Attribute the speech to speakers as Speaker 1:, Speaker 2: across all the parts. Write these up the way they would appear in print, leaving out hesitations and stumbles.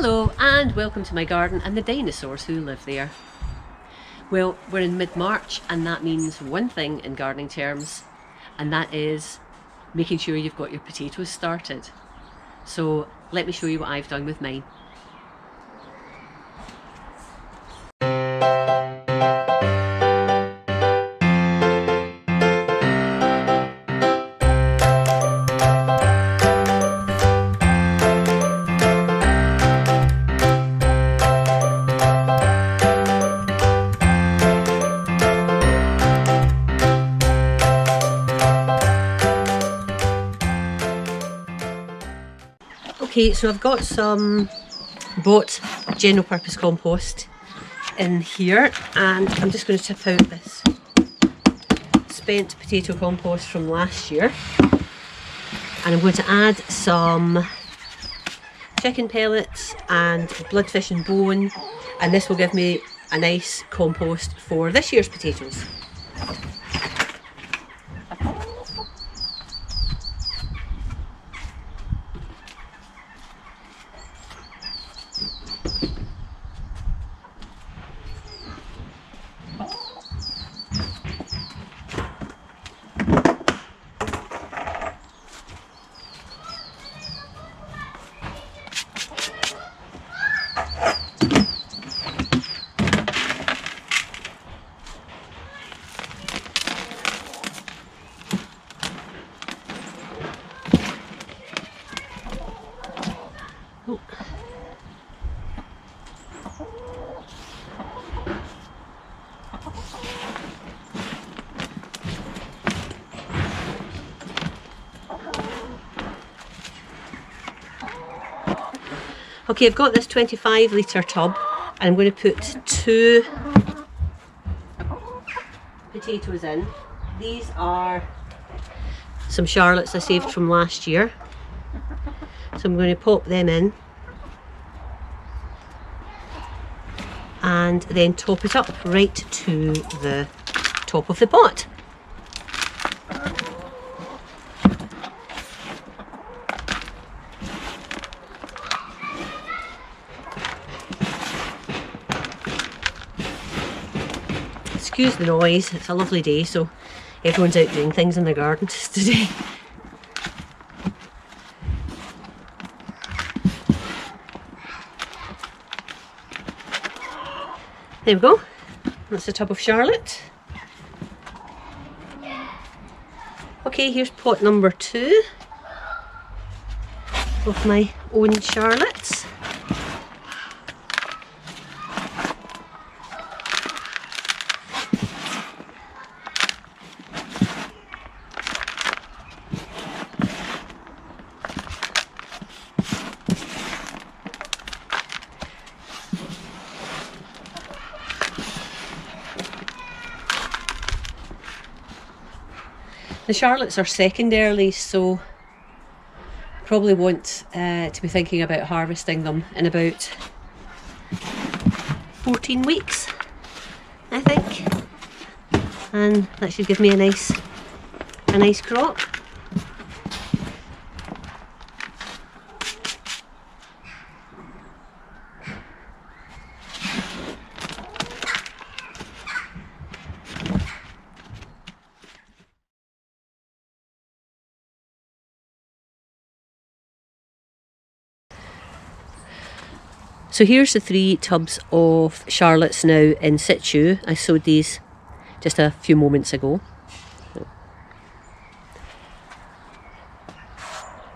Speaker 1: Hello and welcome to my garden and the dinosaurs who live there. Well, we're in mid-March and that means one thing in gardening terms, and that is making sure you've got your potatoes started. So let me show you what I've done with mine. Okay, so I've got some bought general purpose compost in here, and I'm just going to tip out this spent potato compost from last year, and I'm going to add some chicken pellets and bloodfish and bone, and this will give me a nice compost for this year's potatoes. Okay, I've got this 25 litre tub and I'm going to put 2 potatoes in. These are some Charlottes I saved from last year. So I'm going to pop them in and then top it up right to the top of the pot. Excuse the noise, it's a lovely day, so everyone's out doing things in their gardens today. There we go, that's the tub of Charlotte. Okay, here's pot number 2 of my own Charlottes. The Charlottes are secondarily, so probably won't to be thinking about harvesting them in about 14 weeks, I think, and that should give me a nice crop. So here's the 3 tubs of Charlottes now in situ. I sowed these just a few moments ago.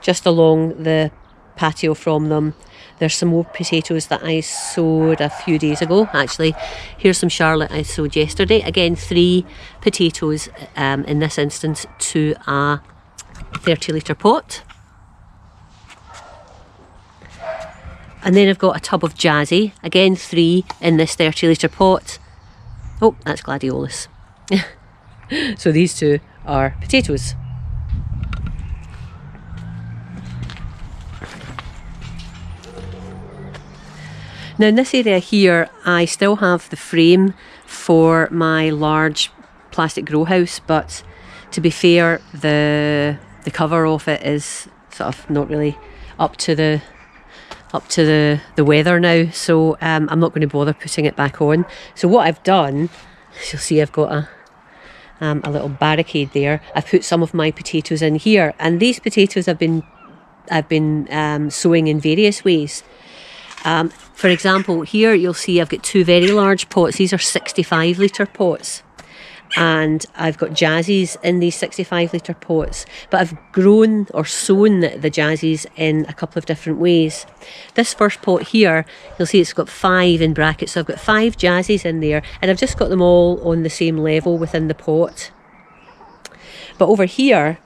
Speaker 1: Just along the patio from them, there's some more potatoes that I sowed a few days ago. Actually, here's some Charlotte I sowed yesterday. Again, 3 potatoes in this instance to a 30 litre pot. And then I've got a tub of Jazzy, again 3 in this 30 litre pot. Oh, that's gladiolus. So these 2 are potatoes. Now in this area here, I still have the frame for my large plastic grow house, but to be fair, the cover of it is sort of not really up to the up to the weather now, so I'm not going to bother putting it back on. So what I've done, you'll see I've got a little barricade there. I've put some of my potatoes in here, and these potatoes I've been sowing in various ways. For example, here you'll see I've got two very large pots. These are 65 litre pots, and I've got jazzies in these 65 litre pots, but I've grown or sown the jazzies in a couple of different ways. This first pot here, you'll see it's got 5 in brackets, so I've got 5 jazzies in there, and I've just got them all on the same level within the pot. But over here,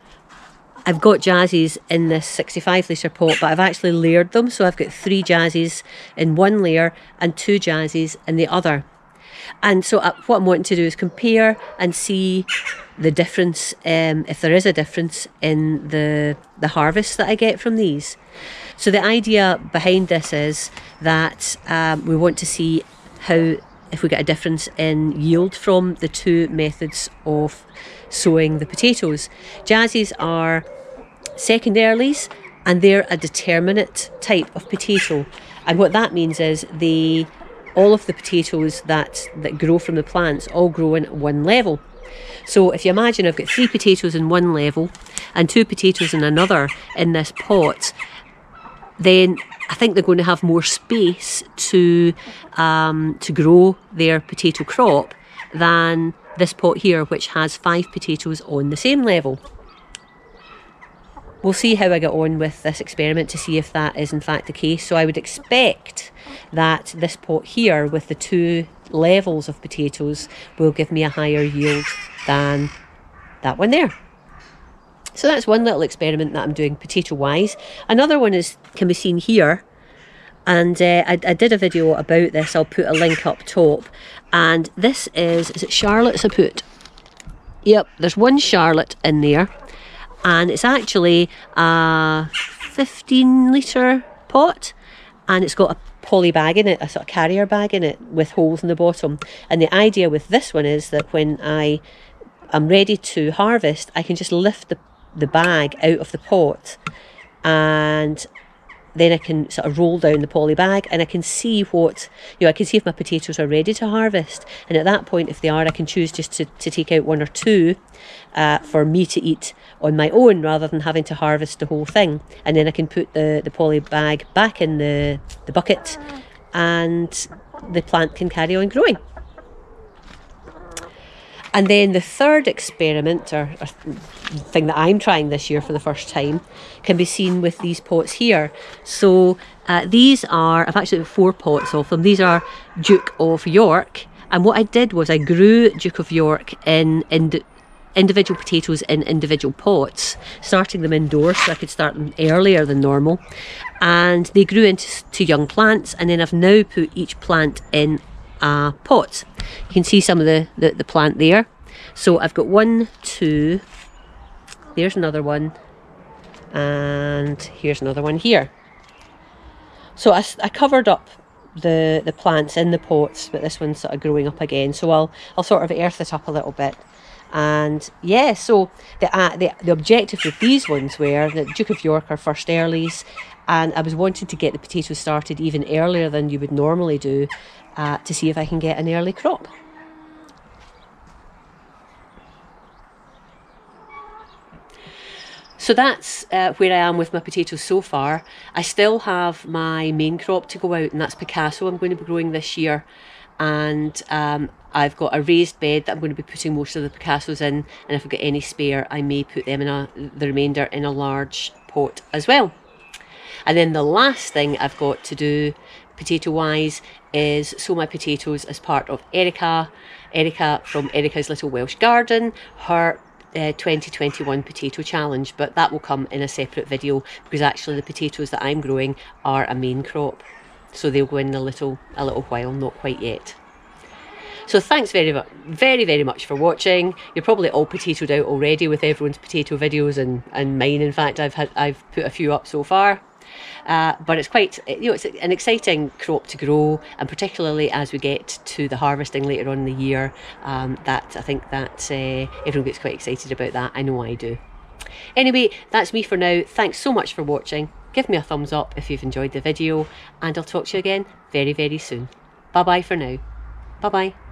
Speaker 1: I've got jazzies in this 65 litre pot, but I've actually layered them, so I've got 3 jazzies in one layer and 2 jazzies in the other. And so what I'm wanting to do is compare and see the difference, if there is a difference in the harvest that I get from these. So the idea behind this is that we want to see if we get a difference in yield from the two methods of sowing the potatoes. Jazzies are second earlies, and they're a determinate type of potato. And what that means is all of the potatoes that grow from the plants all grow in one level. So if you imagine I've got 3 potatoes in one level and 2 potatoes in another in this pot, then I think they're going to have more space to grow their potato crop than this pot here, which has 5 potatoes on the same level. We'll see how I get on with this experiment to see if that is in fact the case. So I would expect that this pot here with the 2 levels of potatoes will give me a higher yield than that one there. So that's one little experiment that I'm doing potato wise. Another one can be seen here, and I did a video about this. I'll put a link up top, and this is it Charlottes I put? Yep, there's one Charlotte in there. And it's actually a 15 litre pot, and it's got a poly bag in it, a sort of carrier bag in it with holes in the bottom. And the idea with this one is that when I am ready to harvest, I can just lift the bag out of the pot, and then I can sort of roll down the poly bag, and I can see I can see if my potatoes are ready to harvest. And at that point, if they are, I can choose just to take out 1 or 2 for me to eat on my own, rather than having to harvest the whole thing. And then I can put the poly bag back in the bucket, and the plant can carry on growing. And then the third experiment, or thing that I'm trying this year for the first time, can be seen with these pots here. So these are, I've actually got 4 pots of them. These are Duke of York. And what I did was I grew Duke of York in individual potatoes in individual pots, starting them indoors so I could start them earlier than normal. And they grew into young plants, and then I've now put each plant in a pot. You can see some of the plant there. So I've got 1, 2, there's another one, and here's another one here. So I covered up the plants in the pots, but this one's sort of growing up again, so I'll sort of earth it up a little bit. And yeah, so the objective with these ones were that Duke of York are first earlies, and I was wanting to get the potatoes started even earlier than you would normally do, to see if I can get an early crop. So that's where I am with my potatoes so far. I still have my main crop to go out, and that's Picasso I'm going to be growing this year. And I've got a raised bed that I'm going to be putting most of the Picassos in, and if I've got any spare, I may put them the remainder in a large pot as well. And then the last thing I've got to do potato wise is sow my potatoes as part of Erica from Erica's Little Welsh Garden, her 2021 potato challenge, but that will come in a separate video, because actually the potatoes that I'm growing are a main crop, so they'll go in a little while, not quite yet. So thanks very much for watching. You're probably all potatoed out already with everyone's potato videos, and mine, in fact, I've put a few up so far. But it's quite, it's an exciting crop to grow, and particularly as we get to the harvesting later on in the year, that I think that everyone gets quite excited about that. I know I do. Anyway, that's me for now. Thanks so much for watching. give me a thumbs up if you've enjoyed the video, and I'll talk to you again very, very soon. Bye bye for now. Bye bye.